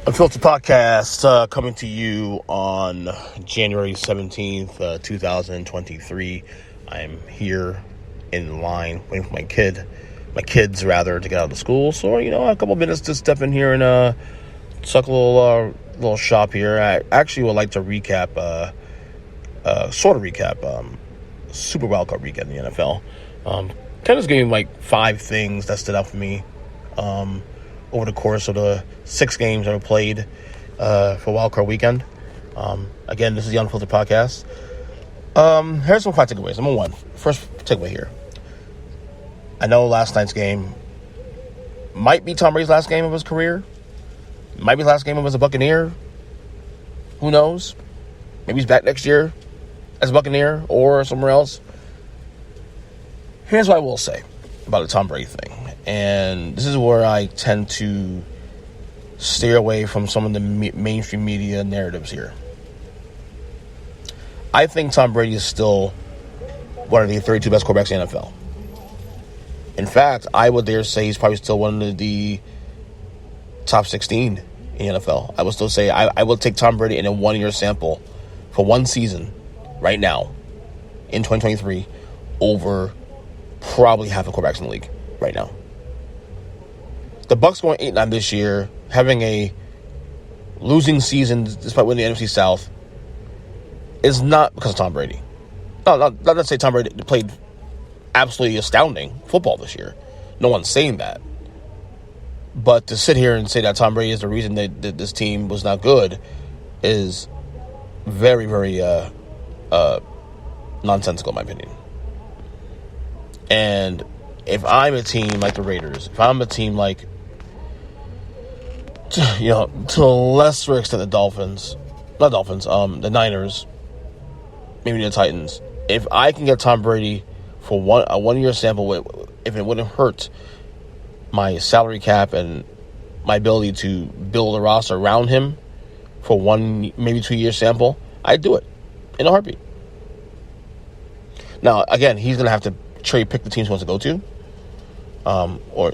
Unfiltered Podcast coming to you on January 17th, 2023. I'm here in line waiting for my kids to get out of school. So, a couple minutes to step in here and suck a little shop here. I actually would like to recap, Super Wildcard weekend in the NFL. Kind of gave me 5 things that stood out for me over the course of the 6 games that were played for Wildcard weekend. Again, this is the Unfiltered Podcast. Here's some 5 takeaways. Number 1, first takeaway here. I know last night's game might be Tom Brady's last game of his career. Might be the last game of him as a Buccaneer. Who knows? Maybe he's back next year as a Buccaneer or somewhere else. Here's what I will say about the Tom Brady thing. And this is where I tend to steer away from some of the mainstream media narratives here. I think Tom Brady is still one of the 32 best quarterbacks in the NFL. In fact, I would dare say he's probably still one of the top 16 in the NFL. I would still say I will take Tom Brady in a 1-year sample for one season right now in 2023 over probably half the quarterbacks in the league right now. The Bucs going 8-9 this year, having a losing season despite winning the NFC South, is not because of Tom Brady. No, not to say Tom Brady played absolutely astounding football this year. No one's saying that. But to sit here and say that Tom Brady is the reason that this team was not good is very, very nonsensical, in my opinion. And if I'm a team like the Raiders, if I'm a team like, to a lesser extent the Niners, maybe the Titans, if I can get Tom Brady for a 1-year sample, if it wouldn't hurt my salary cap and my ability to build a roster around him for 1, maybe 2-year sample, I'd do it in a heartbeat. Now, again, he's going to have to cherry pick the teams he wants to go to, or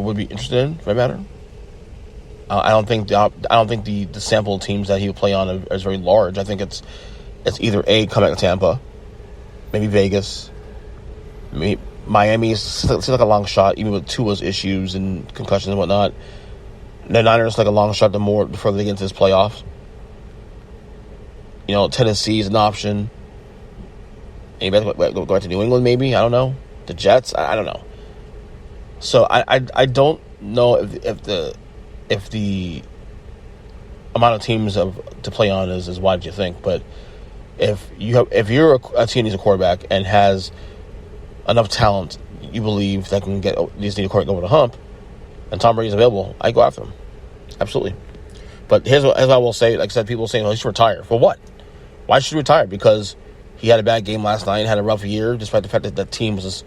would be interested in, for that matter. I don't think the sample of teams that he would play on is very large. I think it's either come back to Tampa, maybe Vegas, maybe Miami seems like a long shot, even with Tua's issues and concussions and whatnot. The Niners like a long shot the further they get into this playoffs. Tennessee is an option. Maybe go back to New England, maybe. I don't know. The Jets, I don't know. So I don't know if the amount of teams to play on is as wide as you think. But if you're a team needs a quarterback and has enough talent, you believe that can need a quarterback over the hump, and Tom Brady's available, I go after him. Absolutely. But here's what I will say. Like I said, people saying, he should retire. For what? Why should he retire? Because he had a bad game last night, had a rough year, despite the fact that that team was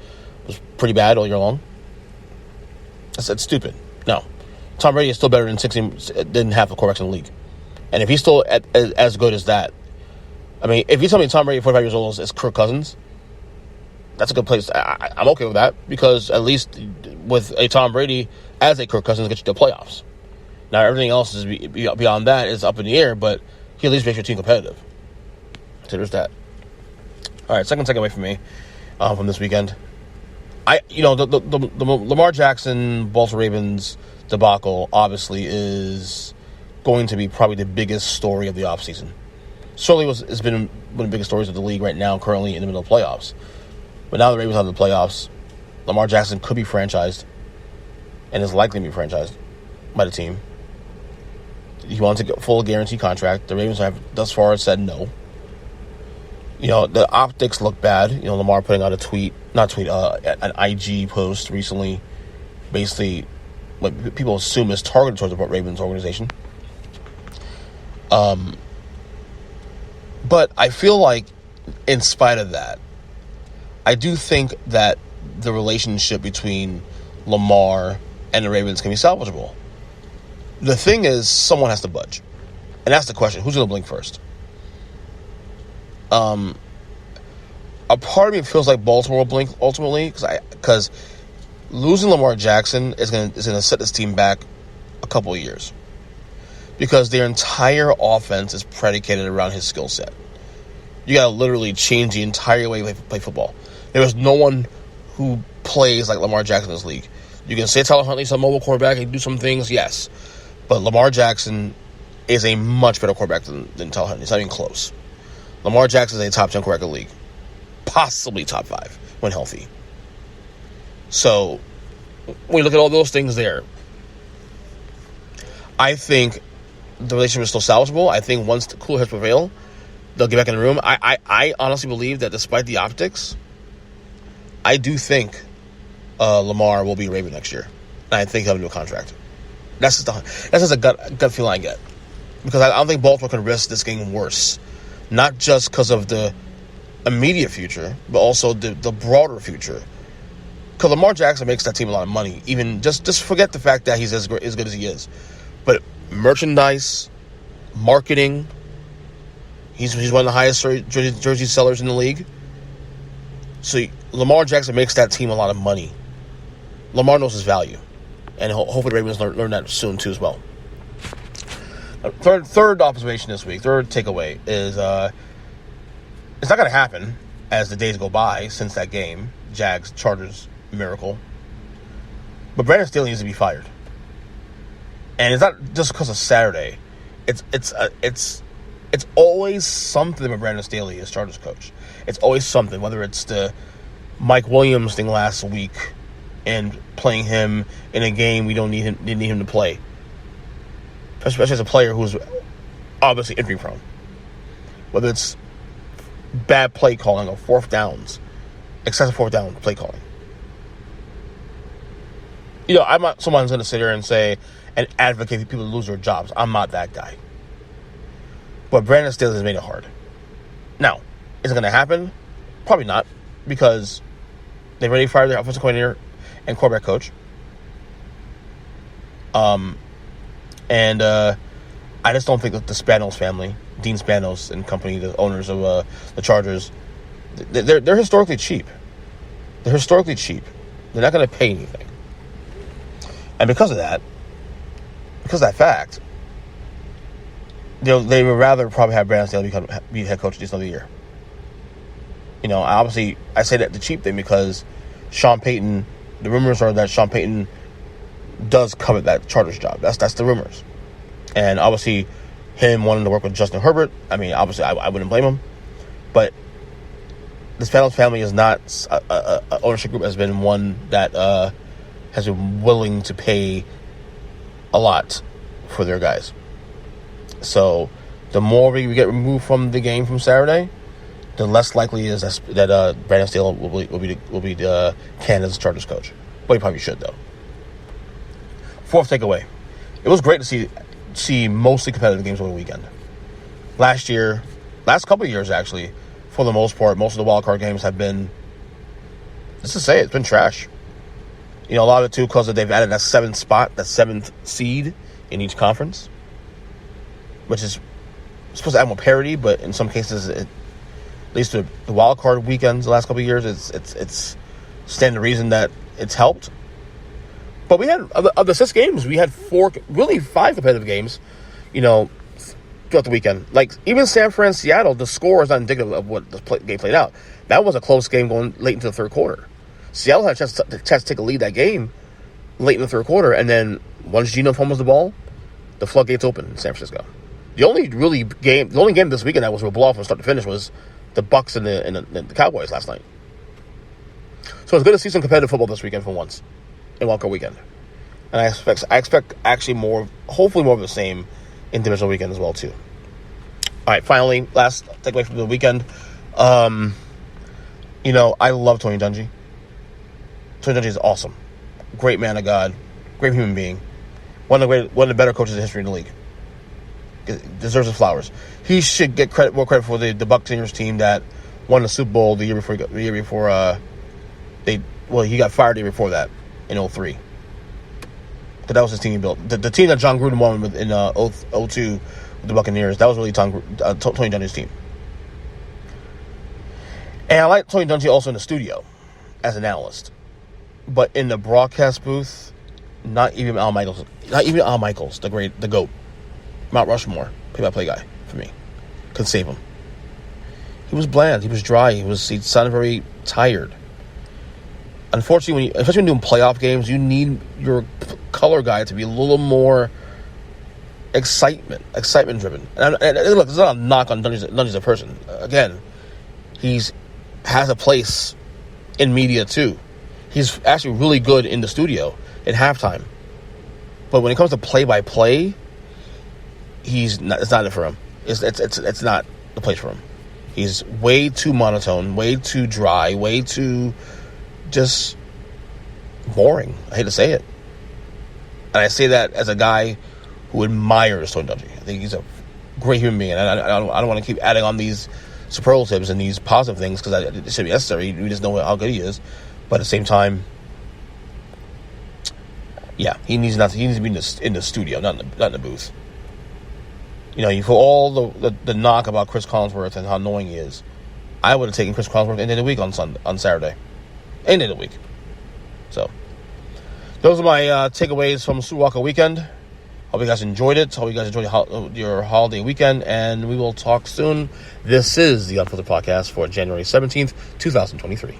pretty bad all year long. That's stupid. No. Tom Brady is still better than half the quarterbacks in the league. And if he's still as good as that, if you tell me Tom Brady at 45 years old is Kirk Cousins, that's a good place. I'm okay with that, because at least with a Tom Brady as a Kirk Cousins gets you to the playoffs. Now, everything else is beyond that is up in the air, but he at least makes your team competitive. So there's that. All right, second takeaway from me from this weekend. The Lamar Jackson, Baltimore Ravens debacle obviously is going to be probably the biggest story of the offseason. Certainly has been one of the biggest stories of the league right now, currently in the middle of playoffs. But now the Ravens are in the playoffs. Lamar Jackson could be franchised and is likely to be franchised by the team. He wants a full guarantee contract. The Ravens have thus far said no. The optics look bad. Lamar putting out an IG post recently, basically what people assume is targeted towards the Ravens organization. But I feel like, in spite of that, I do think that the relationship between Lamar and the Ravens can be salvageable. The thing is, someone has to budge. And that's the question. Who's going to blink first? A part of me feels like Baltimore will blink ultimately, because losing Lamar Jackson is going to set this team back a couple of years. because their entire offense is predicated around his skill set. You got to literally change the entire way they play football. There is no one who plays like Lamar Jackson in this league. You can say Tyler Huntley's a mobile quarterback and do some things, yes. But Lamar Jackson is a much better quarterback than Tyler Huntley. It's not even close. Lamar Jackson is a top 10 quarterback in the league. Possibly top 5 when healthy. So, when you look at all those things there, I think the relationship is still salvageable. I think once the cooler heads prevail, they'll get back in the room. I honestly believe that despite the optics, I do think Lamar will be a Raven next year. And I think he'll have a new contract. That's just a gut feeling I get. Because I don't think Baltimore can risk this getting worse. Not just because of the immediate future, but also the broader future. Because Lamar Jackson makes that team a lot of money. Even just forget the fact that he's as good as he is. But merchandise, marketing, he's one of the highest jersey sellers in the league. So Lamar Jackson makes that team a lot of money. Lamar knows his value. And hopefully the Ravens learn that soon too as well. Third observation this week, third takeaway is it's not going to happen as the days go by since that game, Jags-Chargers miracle. But Brandon Staley needs to be fired. And it's not just because of Saturday. It's always something with Brandon Staley as Chargers coach. It's always something, whether it's the Mike Williams thing last week and playing him in a game we didn't need him to play. Especially as a player who's obviously injury prone. Whether it's bad play calling or fourth downs, excessive fourth down play calling. You know, I'm not someone who's going to sit here and say and advocate for people to lose their jobs. I'm not that guy. But Brandon Staley has made it hard. Now, is it going to happen? Probably not, because they've already fired their offensive coordinator and quarterback coach. And I just don't think that the Spanos family, Dean Spanos and company, the owners of the Chargers, they're historically cheap. They're historically cheap. They're not going to pay anything. And because of that fact, they would rather probably have Brandon Staley be head coach this another year. You know, obviously, I say that the cheap thing because Sean Payton, the rumors are that Sean Payton does covet that Chargers job. That's the rumors. And obviously, him wanting to work with Justin Herbert, I mean, obviously, I wouldn't blame him. But the Spanos family is not a ownership group has been one that has been willing to pay a lot for their guys. So the more we get removed from the game from Saturday, the less likely is that Brandon Staley will be the Canada's Chargers coach. But he probably should, though. Fourth takeaway. It was great to see mostly competitive games over the weekend. Last couple of years, actually, for the most part, most of the wildcard games have been, let's just say it's been trash. You know, a lot of it, too, because they've added that seventh seed in each conference, which is supposed to add more parity, but in some cases, at least the wildcard weekends the last couple of years, it's stand to reason that it's helped. But we had, of the 6 games, we had 5 competitive games, you know, throughout the weekend. Like, even San Fran, Seattle, the score is not indicative of what the game played out. That was a close game going late into the third quarter. Seattle had a chance to take a lead that game late in the third quarter, and then once Geno fumbles the ball, the floodgates open in San Francisco. The only game this weekend that was a blowout from start to finish was the Bucs and the Cowboys last night. So it's good to see some competitive football this weekend for once. In wildcard weekend, and I expect actually hopefully more of the same in divisional weekend as well too. All right, finally, last takeaway from the weekend. You know, I love Tony Dungy. Tony Dungy is awesome, great man of God, great human being, one of the better coaches in history in the league. Deserves his flowers. He should get more credit for the Buccaneers team that won the Super Bowl the year before he got fired the year before that. In 2003. But that was his team he built. The team that John Gruden won with in 2002 with the Buccaneers, that was really Tony Dungy's team. And I like Tony Dungy also in the studio as an analyst. But in the broadcast booth, not even Al Michaels, the GOAT. Mount Rushmore play-by-play guy for me. Couldn't save him. He was bland. He was dry. He sounded very tired. Unfortunately, especially when doing playoff games, you need your color guy to be a little more excitement driven. And look, it's not a knock on Dungy as a person. Again, has a place in media too. He's actually really good in the studio at halftime. But when it comes to play-by-play, it's not it for him. It's not the place for him. He's way too monotone, way too dry, way too just boring. I hate to say it. And I say that as a guy who admires Tony Dungy. I think he's a great human being. And I don't want to keep adding on these superlatives and these positive things because it should be necessary. We just know how good he is. But at the same time, yeah, he needs to be in the studio, not in the booth. You know, for all the knock about Chris Collinsworth and how annoying he is, I would have taken Chris Collinsworth any day of the week on Saturday. Any day of the week. So, those are my takeaways from Super Walker weekend. Hope you guys enjoyed it. Hope you guys enjoyed your holiday weekend, and we will talk soon. This is the Unfiltered Podcast for January 17th, 2023.